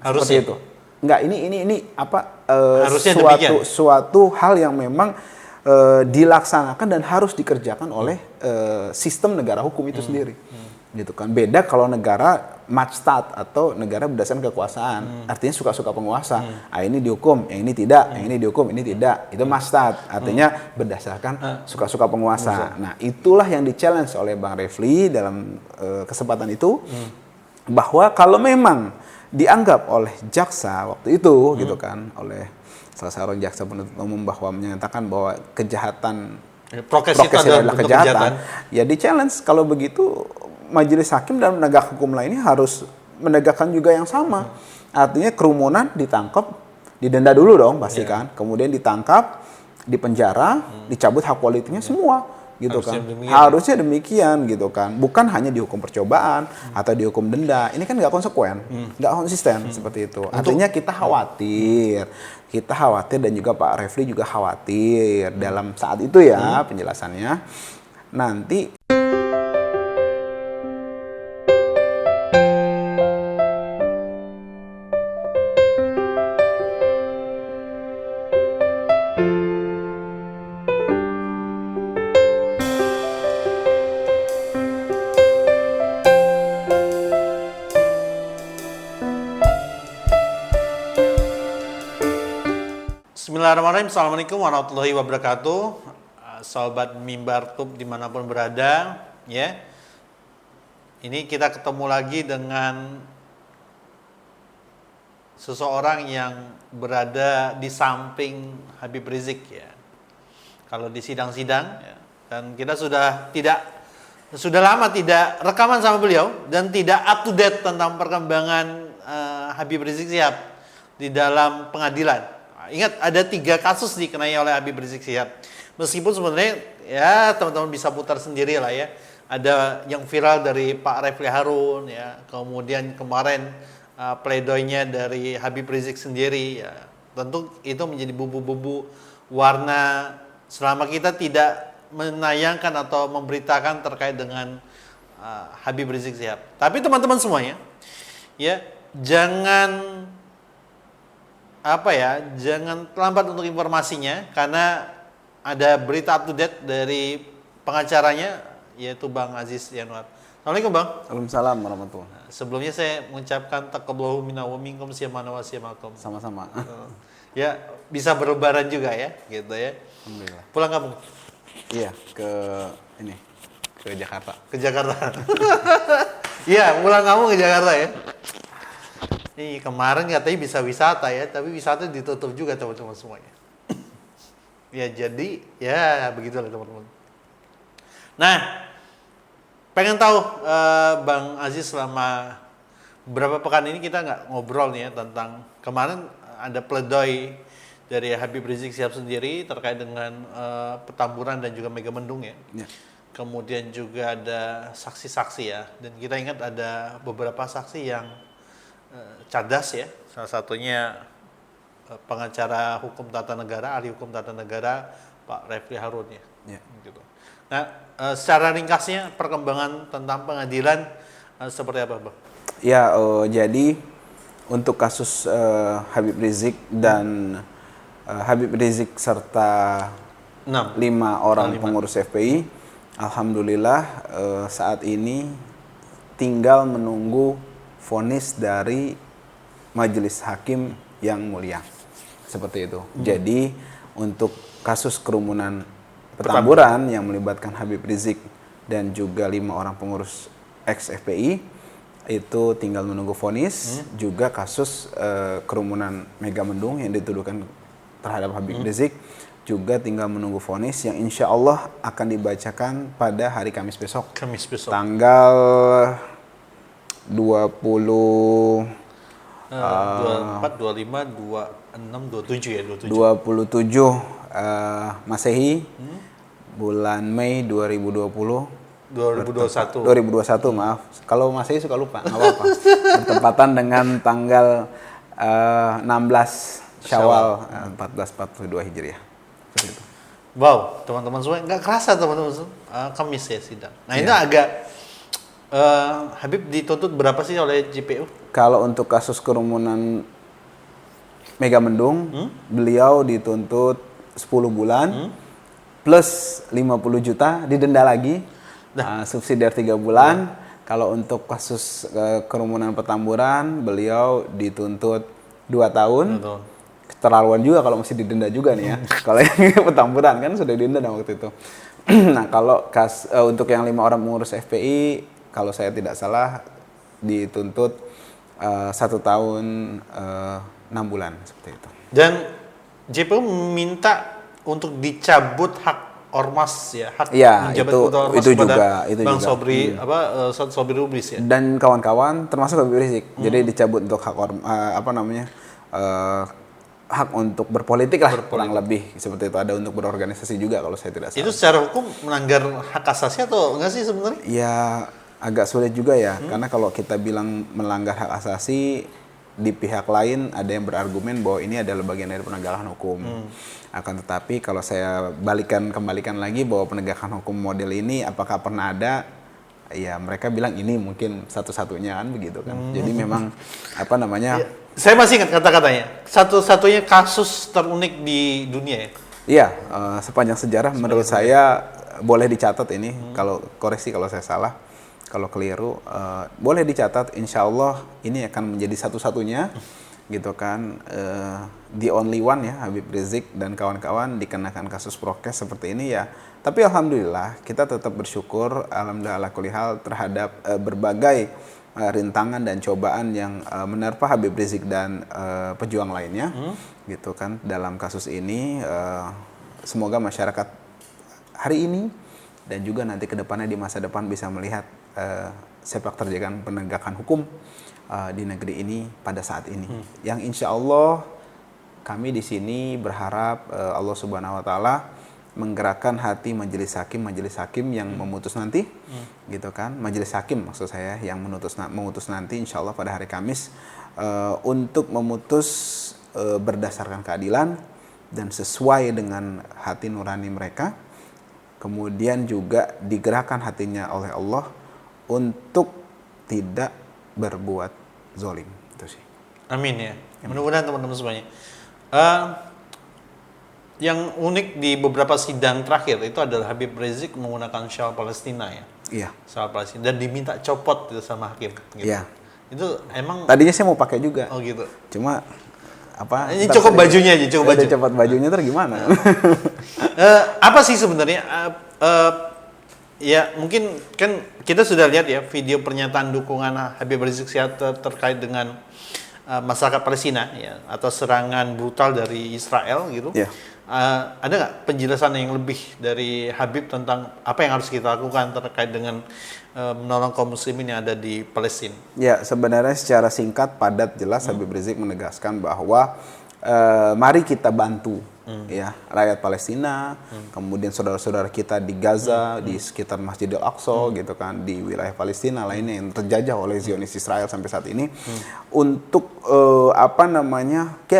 Seperti itu. Enggak, ini apa Harusnya suatu hal yang memang dilaksanakan dan harus dikerjakan oleh sistem negara hukum itu sendiri. Gitu kan. Beda kalau negara Majstat atau negara berdasarkan kekuasaan. Artinya suka-suka penguasa. Ini dihukum, yang ini tidak, yang ini dihukum, ini tidak. Itu Majstat. Artinya berdasarkan suka-suka penguasa. Nah, itulah yang di-challenge oleh Bang Refli dalam kesempatan itu, bahwa kalau memang dianggap oleh jaksa waktu itu gitu kan, oleh salah seorang jaksa penuntut umum bahwa menyatakan bahwa kejahatan prokes itu adalah kejahatan, ya di-challenge. Kalau begitu majelis hakim dan penegak hukum lainnya harus menegakkan juga yang sama. Artinya kerumunan ditangkap, didenda dulu dong pasti kan, kemudian ditangkap, dipenjara, dicabut hak politiknya semua. Gitu harusnya demikian gitu kan, bukan hanya dihukum percobaan atau dihukum denda. Ini kan nggak konsekuen, nggak konsisten seperti itu. Artinya kita khawatir dan juga Pak Refli juga khawatir dalam saat itu ya penjelasannya nanti. Bismillahirrahmanirrahim. Assalamualaikum warahmatullahi wabarakatuh. Sahabat Mimbar Tub dimanapun berada, ya. Ini kita ketemu lagi dengan seseorang yang berada di samping Habib Rizik, ya. Kalau di sidang-sidang, ya. Dan kita sudah lama tidak rekaman sama beliau dan tidak up to date tentang perkembangan Habib Rizik Syihab di dalam pengadilan. Ingat, ada 3 kasus dikenai oleh Habib Rizik Syihab. Meskipun sebenarnya ya teman-teman bisa putar sendiri lah ya. Ada yang viral dari Pak Refli Harun ya. Kemudian kemarin pledoinya dari Habib Rizik sendiri ya. Tentu itu menjadi bumbu-bumbu warna selama kita tidak menayangkan atau memberitakan terkait dengan Habib Rizik Syihab. Tapi teman-teman semuanya ya, jangan terlambat untuk informasinya, karena ada berita up to date dari pengacaranya yaitu Bang Aziz Yanuar. Assalamualaikum Bang. Waalaikumsalam warahmatullahi wabarakatuh. Sebelumnya saya mengucapkan taqabbalallahu minna wa minkum siyamana wa siyamakum. Sama-sama. Ya, bisa berlebaran juga ya, gitu ya. Alhamdulillah. Pulang kampung? Iya, ke Jakarta. Ke Jakarta. Iya, pulang kampung ke Jakarta ya. Kemarin katanya bisa wisata ya, tapi wisata ditutup juga teman-teman semuanya. Ya jadi, ya begitulah teman-teman. Nah, pengen tahu Bang Aziz, selama beberapa pekan ini kita nggak ngobrol nih ya tentang kemarin ada pledoi dari Habib Rizik Syihab sendiri terkait dengan Petamburan dan juga Megamendung ya. Kemudian juga ada saksi-saksi ya, dan kita ingat ada beberapa saksi yang cerdas ya, salah satunya pengacara hukum tata negara, ahli hukum tata negara Pak Refli Harun ya. Gitu. Nah, secara ringkasnya perkembangan tentang pengadilan seperti apa, Bang? Ya, jadi untuk kasus Habib Rizik dan Habib Rizik serta 5 orang pengurus FPI, alhamdulillah saat ini tinggal menunggu vonis dari majelis hakim yang mulia. Seperti itu. Jadi untuk kasus kerumunan Petamburan yang melibatkan Habib Rizik dan juga 5 orang pengurus ex-FPI itu tinggal menunggu vonis. Juga kasus kerumunan Megamendung yang dituduhkan terhadap Habib Rizik juga tinggal menunggu vonis yang insya Allah akan dibacakan pada hari Kamis besok. Tanggal 24, 25, 26, 27 ya, 27 Masehi, bulan Mei 2021, maaf. Kalau Masehi suka lupa, nggak apa-apa. Bertepatan dengan tanggal 16 Syawal 1442 Hijriah. Seperti itu. Wow, teman-teman semua nggak kerasa teman-teman Kamis ya sidang. Nah ini agak Habib dituntut berapa sih oleh JPU? Kalau untuk kasus kerumunan Megamendung, beliau dituntut 10 bulan plus 50 juta didenda lagi, subsidiar 3 bulan. Kalau untuk kasus kerumunan Petamburan, beliau dituntut 2 tahun. Keterlaluan juga kalau masih didenda juga nih ya. Kalau yang Petamburan kan sudah didenda waktu itu. Nah, kalau untuk yang 5 orang pengurus FPI, kalau saya tidak salah dituntut 1 tahun 6 bulan seperti itu. Dan JPU minta untuk dicabut hak ormas ya, hak menjabat ketua ormas itu kepada juga, Bang Sobri Sobri Rublis ya. Dan kawan-kawan termasuk Habib Rizik. Jadi dicabut untuk hak hak untuk berpolitik lah, kurang lebih seperti itu. Ada untuk berorganisasi juga kalau saya tidak salah. Itu secara hukum melanggar hak asasi atau enggak sih sebenarnya? Ya agak sulit juga ya, karena kalau kita bilang melanggar hak asasi, di pihak lain ada yang berargumen bahwa ini adalah bagian dari penegakan hukum. Akan tetapi kalau saya kembalikan lagi bahwa penegakan hukum model ini apakah pernah ada? Ya mereka bilang ini mungkin satu-satunya kan begitu kan. Jadi memang Ya, saya masih ingat kata-katanya. Satu-satunya kasus terunik di dunia ya. Iya, sepanjang sejarah menurut saya boleh dicatat ini. Kalau koreksi kalau saya salah, kalau keliru boleh dicatat. Insya Allah ini akan menjadi satu-satunya gitu kan. The only one ya, Habib Rizik dan kawan-kawan dikenakan kasus prokes seperti ini ya. Tapi alhamdulillah kita tetap bersyukur alhamdulillah ala kulli hal terhadap berbagai rintangan dan cobaan yang menerpa Habib Rizik dan pejuang lainnya gitu kan dalam kasus ini. Semoga masyarakat hari ini dan juga nanti ke depannya di masa depan bisa melihat sepak terjang penegakan hukum di negeri ini pada saat ini. Yang insya Allah kami di sini berharap Allah Subhanahu Wa Taala menggerakkan hati majelis hakim yang memutus nanti, gitu kan, majelis hakim maksud saya yang memutus nanti insya Allah pada hari Kamis untuk memutus berdasarkan keadilan dan sesuai dengan hati nurani mereka. Kemudian juga digerakkan hatinya oleh Allah untuk tidak berbuat zolim. Itu sih. Amin ya. Mudah-mudahan teman-teman semuanya. Yang unik di beberapa sidang terakhir itu adalah Habib Rizik menggunakan syal Palestina ya. Iya. Syal Palestina dan diminta copot gitu sama hakim. Gitu. Iya. Itu emang. Tadinya saya mau pakai juga. Oh gitu. Cuma apa? Ini cukup bajunya aja, cukup baju. Copot bajunya terus gimana? Apa sih sebenarnya? Ya mungkin kan kita sudah lihat ya video pernyataan dukungan Habib Rizik Syihab terkait dengan masyarakat Palestina ya atau serangan brutal dari Israel gitu. Yeah. Ada nggak penjelasan yang lebih dari Habib tentang apa yang harus kita lakukan terkait dengan menolong kaum muslimin yang ada di Palestina? Ya sebenarnya secara singkat padat jelas Habib Rizik menegaskan bahwa mari kita bantu ya rakyat Palestina, kemudian saudara-saudara kita di Gaza, di sekitar Masjidil Aqsa gitu kan, di wilayah Palestina lainnya yang terjajah oleh Zionis Israel sampai saat ini untuk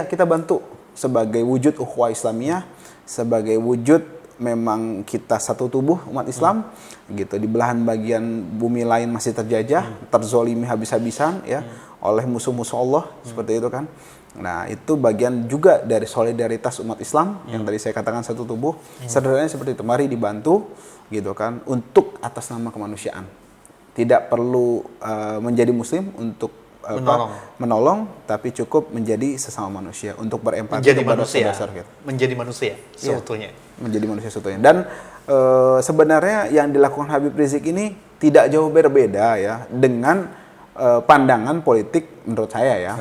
kita bantu sebagai wujud ukhuwah Islamiyah, sebagai wujud memang kita satu tubuh umat Islam gitu, di belahan bagian bumi lain masih terjajah, terzolimi habis-habisan ya oleh musuh-musuh Allah seperti itu kan. Nah, itu bagian juga dari solidaritas umat Islam yang tadi saya katakan satu tubuh. Sederhananya seperti itu. Mari dibantu gitu kan untuk atas nama kemanusiaan. Tidak perlu menjadi muslim untuk menolong, tapi cukup menjadi sesama manusia untuk berempati kepada saudara kita. Menjadi manusia seutuhnya. Ya, menjadi manusia seutuhnya. Dan sebenarnya yang dilakukan Habib Rizik ini tidak jauh berbeda ya dengan pandangan politik menurut saya ya.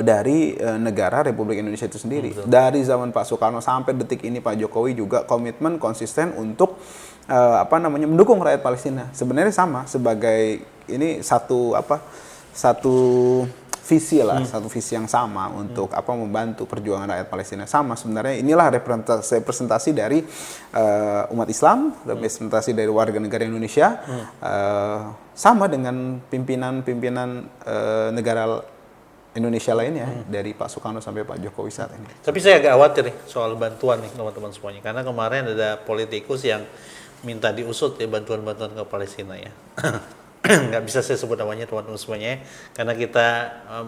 Dari negara Republik Indonesia itu sendiri. Betul. Dari zaman Pak Soekarno sampai detik ini Pak Jokowi juga komitmen konsisten untuk mendukung rakyat Palestina. Sebenarnya sama sebagai ini satu visi lah, satu visi yang sama untuk membantu perjuangan rakyat Palestina. Sama sebenarnya inilah representasi dari umat Islam, representasi dari warga negara Indonesia, sama dengan pimpinan negara Indonesia lainnya dari Pak Soekarno sampai Pak Jokowi saat ini. Tapi saya agak khawatir nih soal bantuan nih teman-teman semuanya, karena kemarin ada politikus yang minta diusut ya bantuan-bantuan ke Palestina ya. nggak bisa saya sebut namanya teman-teman semuanya, karena kita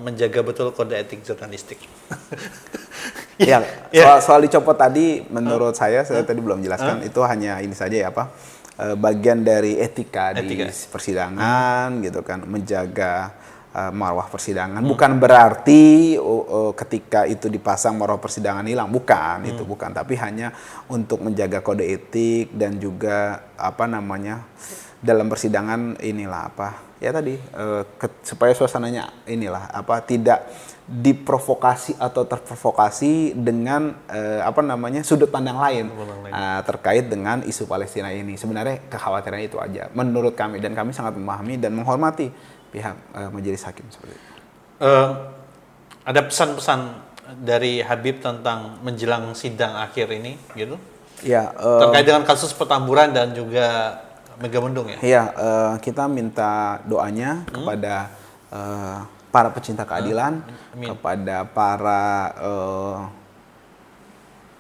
menjaga betul kode etik jurnalistik. Ya, soal dicopot tadi, menurut saya tadi belum jelaskan, itu hanya ini saja ya Pak, bagian dari etika di persidangan gitu kan, menjaga marwah persidangan. Bukan berarti ketika itu dipasang marwah persidangan hilang, bukan, itu bukan, tapi hanya untuk menjaga kode etik dan juga dalam persidangan inilah ya tadi supaya suasananya inilah tidak diprovokasi atau terprovokasi dengan sudut pandang lain terkait dengan isu Palestina ini. Sebenarnya kekhawatiran itu aja menurut kami, dan kami sangat memahami dan menghormati pihak majelis hakim seperti itu. Ada pesan-pesan dari Habib tentang menjelang sidang akhir ini gitu? Ya, terkait dengan kasus Petamburan dan juga Megamendung ya? Iya, kita minta doanya kepada para pecinta keadilan, kepada para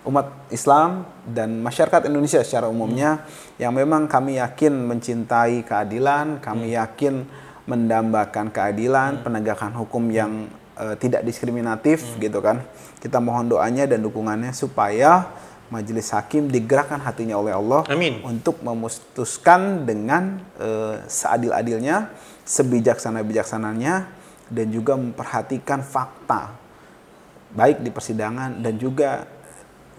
umat Islam dan masyarakat Indonesia secara umumnya yang memang kami yakin mencintai keadilan, kami yakin mendambakan keadilan, penegakan hukum yang tidak diskriminatif gitu kan. Kita mohon doanya dan dukungannya supaya majelis hakim digerakkan hatinya oleh Allah. Amin. Untuk memutuskan dengan seadil-adilnya, sebijaksana-bijaksananya, dan juga memperhatikan fakta baik di persidangan dan juga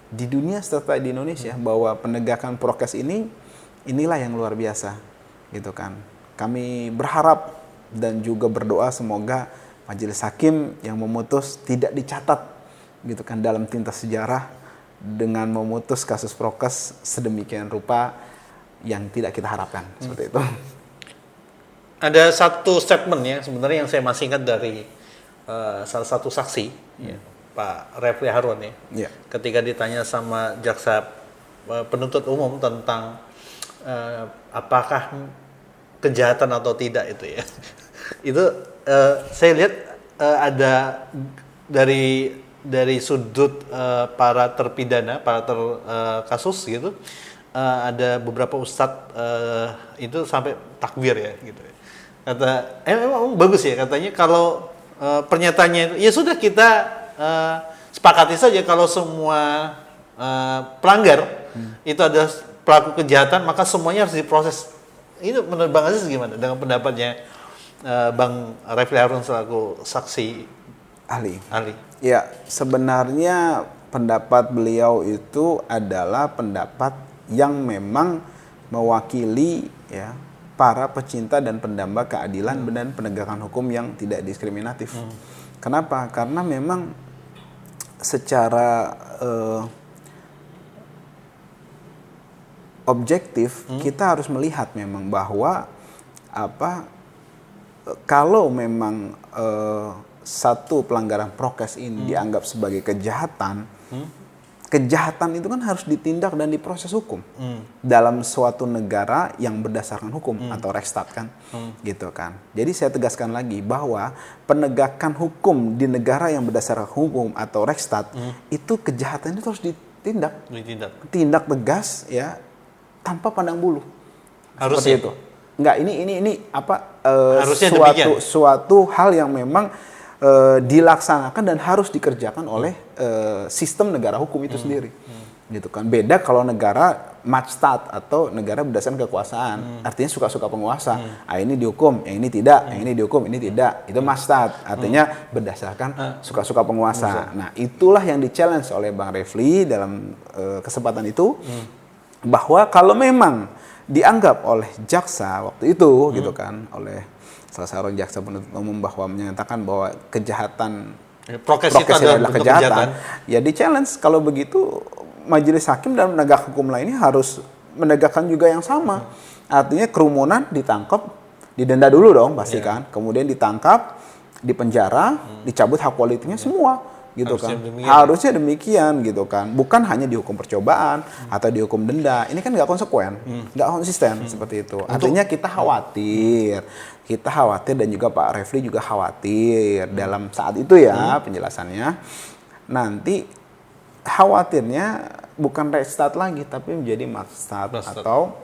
di dunia serta di Indonesia, bahwa penegakan prokes inilah yang luar biasa gitu kan. Kami berharap dan juga berdoa semoga majelis hakim yang memutus tidak dicatat gitu kan dalam tinta sejarah dengan memutus kasus prokes sedemikian rupa yang tidak kita harapkan. Seperti itu. Ada satu statement ya sebenarnya yang saya masih ingat dari salah satu saksi, Pak Refli Harun ya. Ketika ditanya sama jaksa penuntut umum tentang apakah kejahatan atau tidak itu ya. Itu saya lihat ada dari sudut para terpidana, para kasus gitu, ada beberapa ustadz itu sampai takbir ya gitu. Kata, emang bagus ya katanya kalau pernyataannya itu, ya sudah kita sepakati saja kalau semua pelanggar itu ada pelaku kejahatan, maka semuanya harus diproses. Itu menurut Bang Aziz gimana dengan pendapatnya Bang Refli Harun selaku saksi ahli? Ya, sebenarnya pendapat beliau itu adalah pendapat yang memang mewakili ya para pecinta dan pendamba keadilan dan penegakan hukum yang tidak diskriminatif. Kenapa? Karena memang secara objektif kita harus melihat memang bahwa kalau memang satu pelanggaran prokes ini dianggap sebagai kejahatan, kejahatan itu kan harus ditindak dan diproses hukum dalam suatu negara yang berdasarkan hukum atau Rechtsstaat kan, gitu kan. Jadi saya tegaskan lagi bahwa penegakan hukum di negara yang berdasarkan hukum atau Rechtsstaat itu kejahatan itu harus ditindak tegas ya, tanpa pandang bulu. Harusnya itu. Enggak, ini suatu hal yang memang dilaksanakan dan harus dikerjakan oleh sistem negara hukum itu sendiri, gitu kan. Beda kalau negara Majstat atau negara berdasarkan kekuasaan, artinya suka-suka penguasa. Ini dihukum, yang ini tidak, yang ini dihukum, ini tidak. Itu Majstat, artinya berdasarkan suka-suka penguasa. Nah, itulah yang di-challenge oleh Bang Refli dalam kesempatan itu, bahwa kalau memang dianggap oleh jaksa waktu itu, gitu kan, oleh salah seorang jaksa penuntut umum bahwa menyatakan bahwa kejahatan prokes itu adalah kejahatan, ya di challenge. Kalau begitu majelis hakim dan penegak hukum lainnya harus menegakkan juga yang sama. Artinya kerumunan ditangkap, didenda dulu dong pasti kan, kemudian ditangkap, dipenjara, dicabut hak politiknya semua. Gitu harusnya demikian gitu kan, bukan hanya dihukum percobaan atau dihukum denda. Ini kan nggak konsekuen, nggak konsisten seperti itu. Artinya kita khawatir dan juga Pak Refli juga khawatir dalam saat itu ya penjelasannya. Nanti khawatirnya bukan Rechtsstaat lagi, tapi menjadi Majstat atau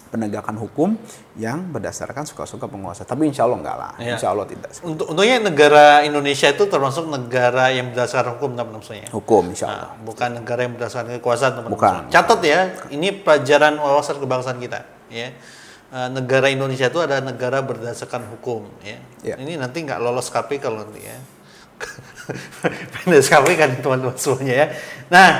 penegakan hukum yang berdasarkan suka-suka penguasa. Tapi insya Allah enggak lah, insya Allah tidak. Untungnya negara Indonesia itu termasuk negara yang berdasarkan hukum, teman-teman maksudnya. Hukum, insya Allah. Bukan negara yang berdasarkan kekuasaan, teman-teman. Bukan. Catat ya, ini pelajaran wawasan kebangsaan kita. Ya, negara Indonesia itu adalah negara berdasarkan hukum. Ya. Ini nanti nggak lolos KPK kalau nanti ya. PNS KPK kan teman-teman semuanya ya. Nah.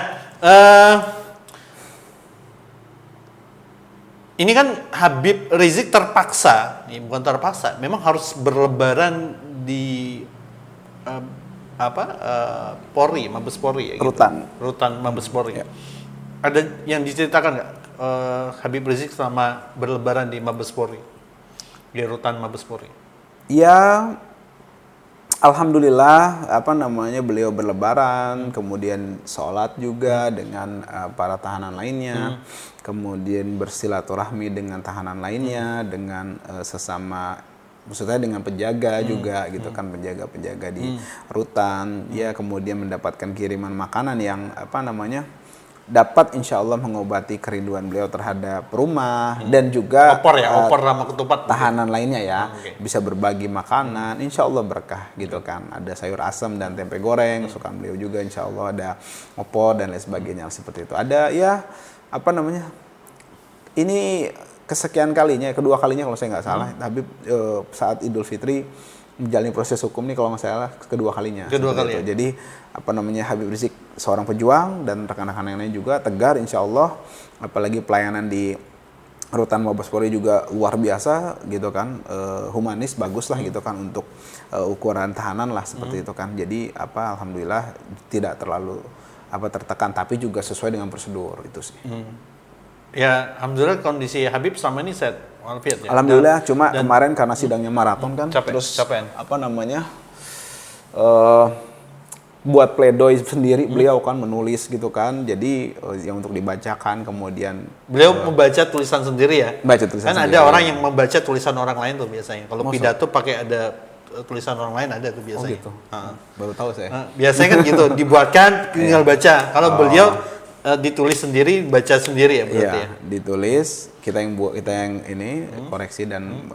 Ini kan Habib Rizik terpaksa, bukan terpaksa, memang harus berlebaran di Polri, Mabes Polri ya. Rutan Mabes Polri. Ya. Ada yang diceritakan nggak Habib Rizik selama berlebaran di Mabes Polri, di Rutan Mabes Polri? Ya, alhamdulillah beliau berlebaran, kemudian sholat juga dengan para tahanan lainnya, kemudian bersilaturahmi dengan tahanan lainnya, dengan sesama, maksudnya dengan penjaga juga gitu kan, penjaga di rutan, ya, kemudian mendapatkan kiriman makanan yang dapat insya Allah mengobati kerinduan beliau terhadap rumah dan juga opor sama ketupat tahanan lainnya ya, bisa berbagi makanan, insya Allah berkah gitu kan, ada sayur asam dan tempe goreng kesukaan beliau juga, insya Allah ada opor dan lain sebagainya seperti itu. Ada ya ini kesekian kalinya, kedua kalinya kalau saya nggak salah, Habib saat Idul Fitri menjalani proses hukum ini kalau nggak salah kedua kalinya. Jadi Habib Rizik seorang pejuang dan rekan-rekan yang lain juga tegar insya Allah, apalagi pelayanan di Rutan Mabes Polri juga luar biasa gitu kan, humanis bagus lah gitu kan untuk ukuran tahanan lah seperti itu kan. Jadi alhamdulillah tidak terlalu tertekan, tapi juga sesuai dengan prosedur itu sih. Ya, alhamdulillah kondisi Habib selama ini sehat walafiat ya. Alhamdulillah, cuma kemarin karena sidangnya maraton kan, capean. Buat pledoi sendiri beliau kan menulis gitu kan, jadi yang untuk dibacakan, kemudian beliau membaca tulisan sendiri ya. Baca tulisan kan sendiri. Ada orang yang membaca tulisan orang lain tuh biasanya. Kalau pidato pakai ada tulisan orang lain ada tuh biasanya. Oh gitu. Baru tahu saya. Biasanya kan gitu, dibuatkan tinggal baca. Kalau beliau ditulis sendiri, baca sendiri ya berarti ya. Ditulis, kita yang ini koreksi dan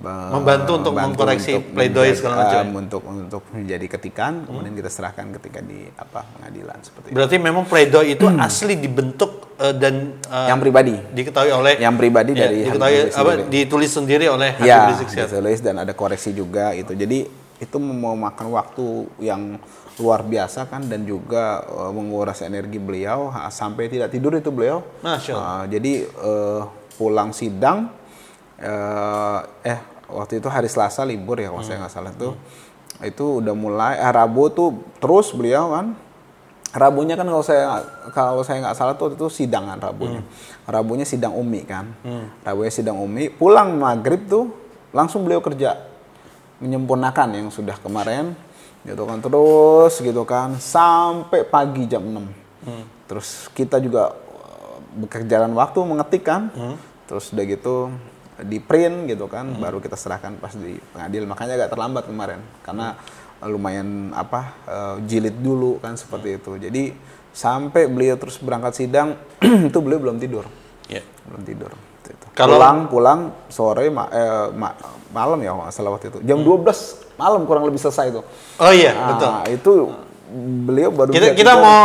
membantu untuk mengkoreksi pledoi segala macam. Untuk menjadi ketikan, kemudian kita serahkan ketika di pengadilan seperti itu. Berarti memang pledoi itu asli dibentuk dan yang pribadi diketahui oleh yang pribadi dari ditulis sendiri oleh Habib Rizik Syihab. Ditulis dan ada koreksi juga itu. Jadi itu mau makan waktu yang luar biasa kan, dan juga menguras energi beliau sampai tidak tidur itu beliau. Masya Allah. Jadi pulang sidang waktu itu hari Selasa libur ya kalau saya nggak salah tuh, itu udah mulai Rabu tuh terus beliau kan. Rabunya kan kalau saya nggak salah tuh itu sidangan Rabunya. Rabunya sidang Umi kan. Rabunya sidang Umi, pulang maghrib tuh langsung beliau kerja menyempurnakan yang sudah kemarin gitu kan, terus gitu kan sampai pagi jam 6. Terus kita juga berjalan waktu mengetik kan. Terus udah gitu di print gitu kan, baru kita serahkan pas di pengadilan. Makanya agak terlambat kemarin karena lumayan jilid dulu kan seperti itu. Jadi sampai beliau terus berangkat sidang itu beliau belum tidur. Belum tidur. Pulang sore malam ya kalau nggak salah waktu itu. Jam 12 malam kurang lebih selesai itu. Oh iya, betul. Itu beliau baru kita mau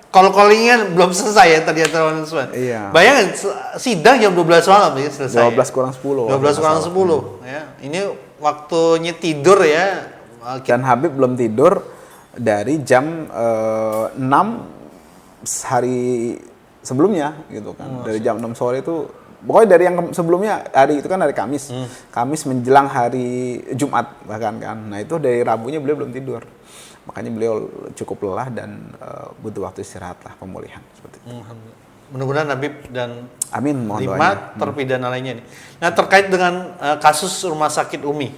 call-callingnya belum selesai ya tadi teman-teman. Iya. Bayangin sidang jam 12 malam ya selesai. 12 kurang 10. 12 kurang 10 ya. Ini waktunya tidur ya. Dan Habib belum tidur dari jam 6 hari sebelumnya gitu kan. Dari jam 6 sore itu, pokoknya dari yang sebelumnya, hari itu kan hari Kamis. Kamis menjelang hari Jumat bahkan kan. Nah itu dari Rabunya beliau belum tidur. Makanya beliau cukup lelah dan butuh waktu istirahat lah, pemulihan seperti itu. Mudah-mudahan Habib dan amin, 5 terpidana lainnya nih. Nah terkait dengan kasus Rumah Sakit Umi,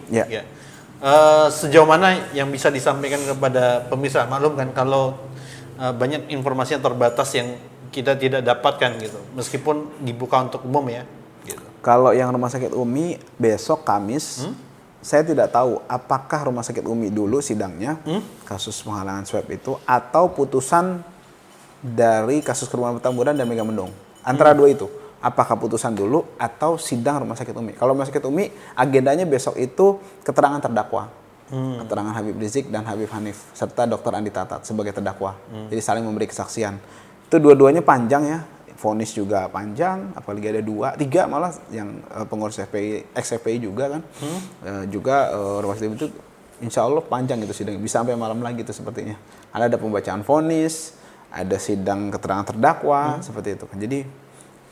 sejauh mana yang bisa disampaikan kepada pemirsa? Maklum kan kalau banyak informasi yang terbatas yang kita tidak dapatkan gitu, meskipun dibuka untuk umum ya. Gitu. Kalau yang Rumah Sakit Umi besok Kamis. Saya tidak tahu apakah Rumah Sakit Umi dulu sidangnya kasus penghalangan swab itu, atau putusan dari kasus Kerumunan Petamburan dan Megamendung. Antara dua itu. Apakah putusan dulu atau sidang Rumah Sakit Umi. Kalau Rumah Sakit Umi, agendanya besok itu keterangan terdakwa. Keterangan Habib Rizik dan Habib Hanif serta Dr. Andi Tatat sebagai terdakwa. Jadi saling memberi kesaksian. Itu dua-duanya panjang ya. Vonis juga panjang, apalagi ada 2, 3 malah yang pengurus FPI, ex-FPI juga kan. Juga Rumah Sakit itu insya Allah panjang itu sidang, bisa sampai malam lagi itu sepertinya. Ada pembacaan vonis, ada sidang keterangan terdakwa, seperti itu kan. Jadi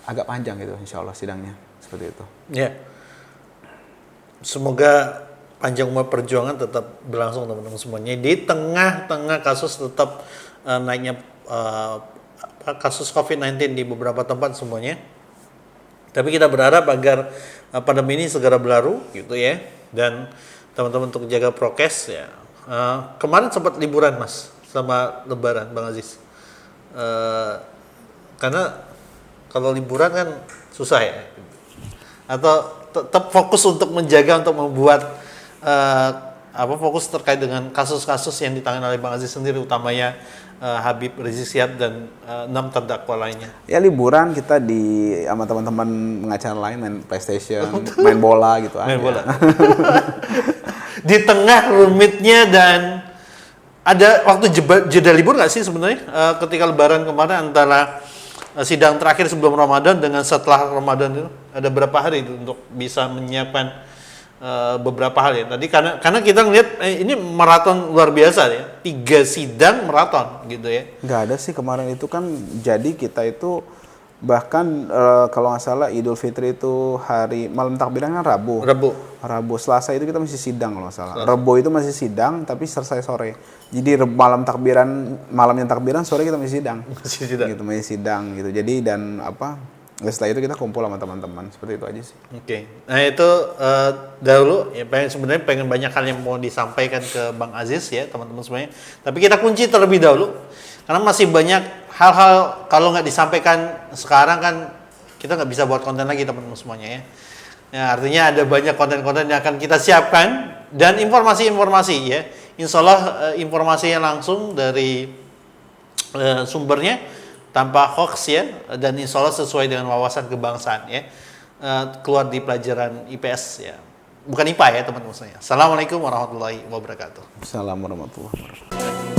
agak panjang gitu insya Allah sidangnya, seperti itu. Ya. Semoga panjang umur perjuangan tetap berlangsung teman-teman semuanya. Di tengah-tengah kasus tetap naiknya kasus COVID-19 di beberapa tempat semuanya. Tapi kita berharap agar pandemi ini segera berlalu gitu ya. Dan teman-teman untuk jaga prokes ya. Kemarin sempat liburan Mas sama Lebaran Bang Aziz. Karena kalau liburan kan susah ya. Atau tetap fokus untuk menjaga, untuk membuat fokus terkait dengan kasus-kasus yang ditangani oleh Bang Aziz sendiri, utamanya Habib Rizik Syihab dan 6 terdakwa lainnya. Ya liburan kita sama teman-teman pengacara lain main PlayStation, main bola gitu main bola. Di tengah rumitnya dan ada waktu jeda libur nggak sih sebenarnya ketika Lebaran kemarin antara sidang terakhir sebelum Ramadan dengan setelah Ramadan itu ada berapa hari itu untuk bisa menyiapkan beberapa hal ya. Tadi karena kita ngelihat ini maraton luar biasa ya. 3 sidang maraton gitu ya. Nggak ada sih kemarin itu kan, jadi kita itu bahkan kalau nggak salah Idul Fitri itu hari malam takbiran kan Rabu, Selasa itu kita masih sidang kalau nggak salah. Rabu itu masih sidang tapi selesai sore. Jadi malamnya takbiran sore kita masih sidang. Masih sidang gitu. Jadi dan setelah itu kita kumpul sama teman-teman, seperti itu aja sih. Oke. Nah itu dahulu ya, sebenarnya pengen banyak hal yang mau disampaikan ke Bang Aziz ya teman-teman semuanya. Tapi kita kunci terlebih dahulu karena masih banyak hal-hal kalau nggak disampaikan sekarang kan kita nggak bisa buat konten lagi teman-teman semuanya ya. Ya artinya ada banyak konten-konten yang akan kita siapkan dan informasi-informasi ya. Insya Allah informasinya langsung dari sumbernya tanpa hoax ya, dan insya Allah sesuai dengan wawasan kebangsaan ya, keluar di pelajaran IPS ya, bukan IPA ya teman-teman saya. Assalamualaikum warahmatullahi wabarakatuh. Assalamualaikum warahmatullahi wabarakatuh.